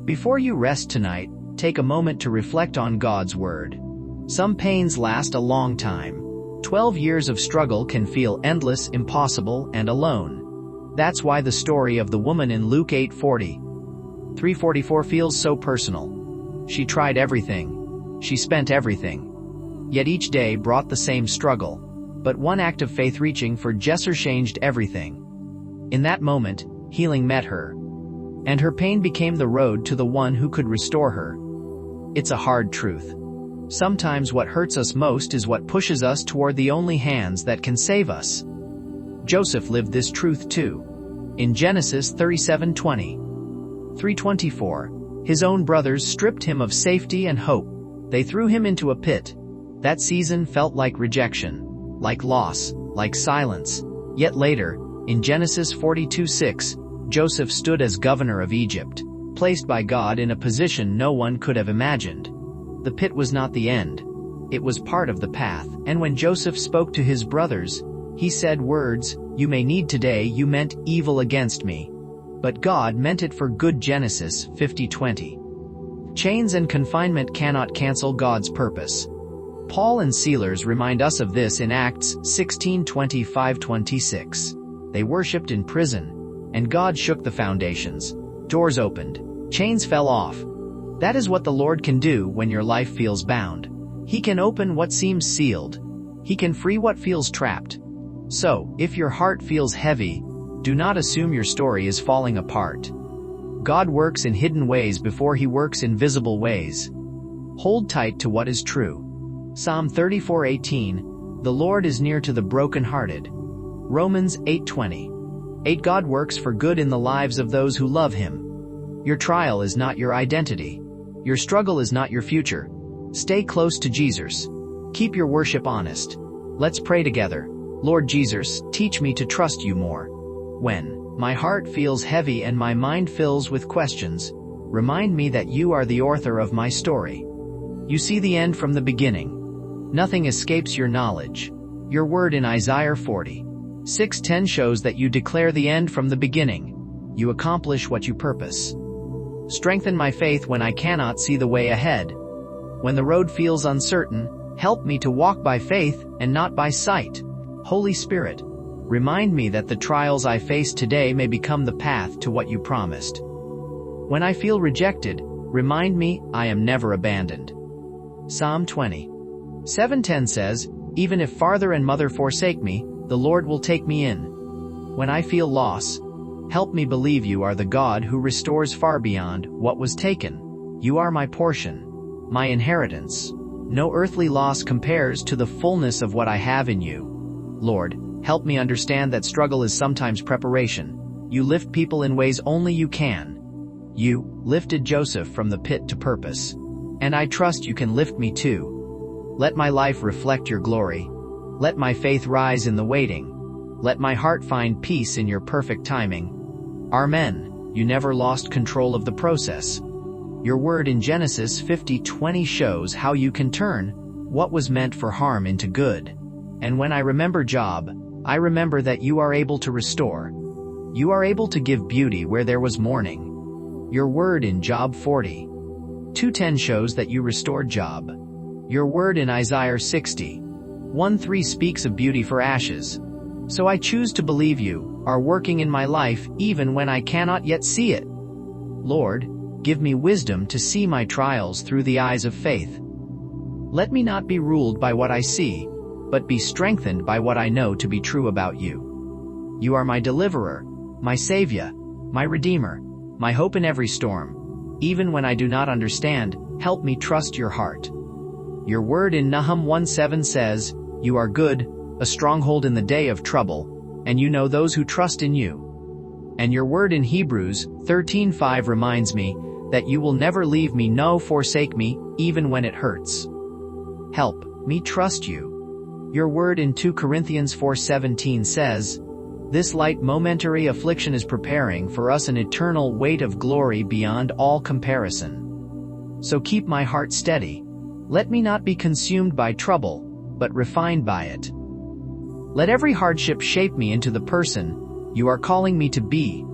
Before you rest tonight, take a moment to reflect on God's Word. Some pains last a long time. 12 years of struggle can feel endless, impossible, and alone. That's why the story of the woman in Luke 8:344 feels so personal. She tried everything. She spent everything. Yet each day brought the same struggle. But one act of faith reaching for Jesser changed everything. In that moment, healing met her. And her pain became the road to the one who could restore her. It's a hard truth. Sometimes what hurts us most is what pushes us toward the only hands that can save us. Joseph lived this truth too. In Genesis 37:324, his own brothers stripped him of safety and hope. They threw him into a pit. That season felt like rejection, like loss, like silence. Yet later, in Genesis 42:6, Joseph stood as governor of Egypt, placed by God in a position no one could have imagined. The pit was not the end. It was part of the path, and when Joseph spoke to his brothers, he said words, "You may need today, you meant evil against me. But God meant it for good." Genesis 50:20. Chains and confinement cannot cancel God's purpose. Paul and Silas remind us of this in Acts 16:25-26. They worshipped in prison, and God shook the foundations. Doors opened. Chains fell off. That is what the Lord can do when your life feels bound. He can open what seems sealed. He can free what feels trapped. So, if your heart feels heavy, do not assume your story is falling apart. God works in hidden ways before He works in visible ways. Hold tight to what is true. Psalm 34:18, "The Lord is near to the brokenhearted." Romans 8:20. God works for good in the lives of those who love Him. Your trial is not your identity. Your struggle is not your future. Stay close to Jesus. Keep your worship honest. Let's pray together. Lord Jesus, teach me to trust You more. When my heart feels heavy and my mind fills with questions, remind me that You are the author of my story. You see the end from the beginning. Nothing escapes Your knowledge. Your word in Isaiah 40:6-10 shows that You declare the end from the beginning. You accomplish what You purpose. Strengthen my faith when I cannot see the way ahead. When the road feels uncertain, help me to walk by faith and not by sight. Holy Spirit, remind me that the trials I face today may become the path to what You promised. When I feel rejected, remind me I am never abandoned. Psalm 20:7-10 says, "Even if father and mother forsake me, the Lord will take me in." When I feel loss, help me believe You are the God who restores far beyond what was taken. You are my portion, my inheritance. No earthly loss compares to the fullness of what I have in You. Lord, help me understand that struggle is sometimes preparation. You lift people in ways only You can. You lifted Joseph from the pit to purpose. And I trust You can lift me too. Let my life reflect Your glory. Let my faith rise in the waiting. Let my heart find peace in Your perfect timing. Amen. You never lost control of the process. Your word in Genesis 50:20 shows how You can turn what was meant for harm into good. And when I remember Job, I remember that You are able to restore. You are able to give beauty where there was mourning. Your word in Job 40:2-10 shows that You restored Job. Your word in Isaiah 60:1-3 speaks of beauty for ashes. So I choose to believe You are working in my life even when I cannot yet see it. Lord, give me wisdom to see my trials through the eyes of faith. Let me not be ruled by what I see, but be strengthened by what I know to be true about You. You are my deliverer, my Savior, my Redeemer, my hope in every storm. Even when I do not understand, help me trust Your heart. Your word in Nahum 1:7 says, "You are good, a stronghold in the day of trouble, and You know those who trust in You." And your word in Hebrews 13:5 reminds me that You will never leave me nor forsake me, even when it hurts. Help me trust You. Your word in 2 Corinthians 4:17 says, "This light momentary affliction is preparing for us an eternal weight of glory beyond all comparison." So keep my heart steady. Let me not be consumed by trouble, but refined by it. Let every hardship shape me into the person You are calling me to be.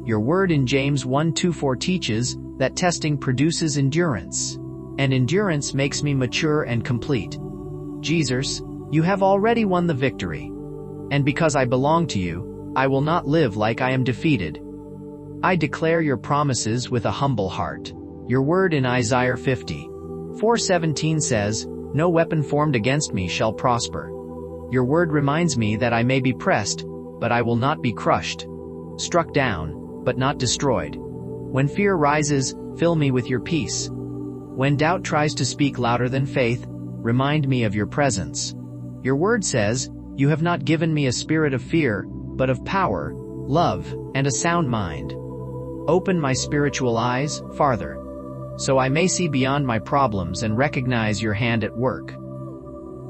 Your word in James 1:2-4 teaches that testing produces endurance, and endurance makes me mature and complete. Jesus, you have already won the victory. And because I belong to you, I will not live like I am defeated. I declare your promises with a humble heart. Your word in Isaiah 50:4-17 says, "No weapon formed against me shall prosper." Your word reminds me that I may be pressed, but I will not be crushed, struck down, but not destroyed. When fear rises, fill me with your peace. When doubt tries to speak louder than faith, remind me of your presence. Your word says, "You have not given me a spirit of fear, but of power, love, and a sound mind." Open my spiritual eyes, Father, so I may see beyond my problems and recognize your hand at work.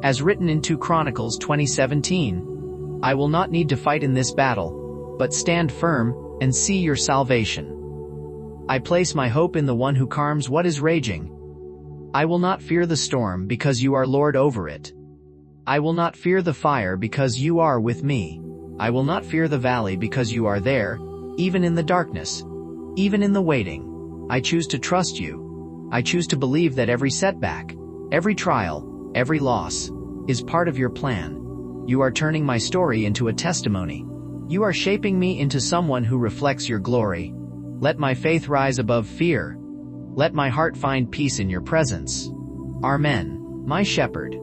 As written in 2 Chronicles 20:17, I will not need to fight in this battle, but stand firm and see your salvation. I place my hope in the one who calms what is raging. I will not fear the storm because you are Lord over it. I will not fear the fire because you are with me. I will not fear the valley because you are there, even in the darkness, even in the waiting. I choose to trust you. I choose to believe that every setback, every trial, every loss, is part of your plan. You are turning my story into a testimony. You are shaping me into someone who reflects your glory. Let my faith rise above fear. Let my heart find peace in your presence. Amen. My shepherd.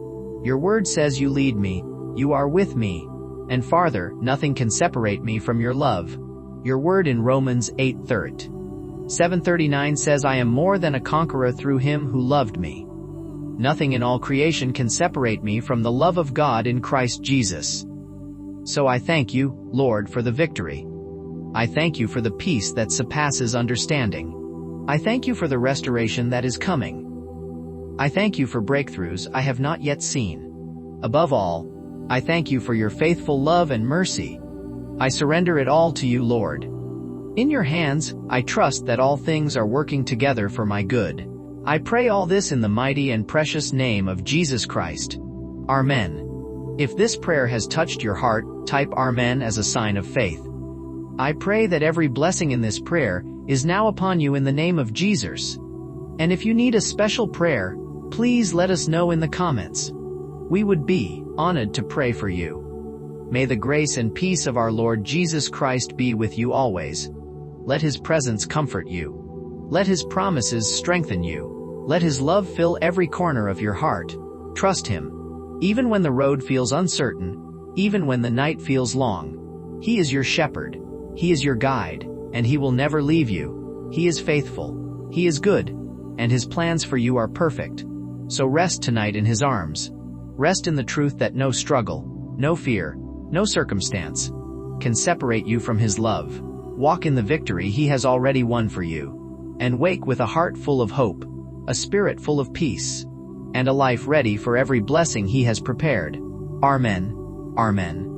Your word says you lead me, you are with me, and farther, nothing can separate me from your love. Your word in Romans 8:739 says I am more than a conqueror through him who loved me. Nothing in all creation can separate me from the love of God in Christ Jesus. So I thank you, Lord, for the victory. I thank you for the peace that surpasses understanding. I thank you for the restoration that is coming. I thank you for breakthroughs I have not yet seen. Above all, I thank you for your faithful love and mercy. I surrender it all to you, Lord. In your hands, I trust that all things are working together for my good. I pray all this in the mighty and precious name of Jesus Christ. Amen. If this prayer has touched your heart, type Amen as a sign of faith. I pray that every blessing in this prayer is now upon you in the name of Jesus. And if you need a special prayer, please let us know in the comments. We would be honored to pray for you. May the grace and peace of our Lord Jesus Christ be with you always. Let his presence comfort you. Let his promises strengthen you. Let his love fill every corner of your heart. Trust him. Even when the road feels uncertain, even when the night feels long, he is your shepherd. He is your guide, and he will never leave you. He is faithful. He is good, and his plans for you are perfect. So rest tonight in his arms. Rest in the truth that no struggle, no fear, no circumstance can separate you from his love. Walk in the victory he has already won for you. And wake with a heart full of hope, a spirit full of peace, and a life ready for every blessing he has prepared. Amen. Amen.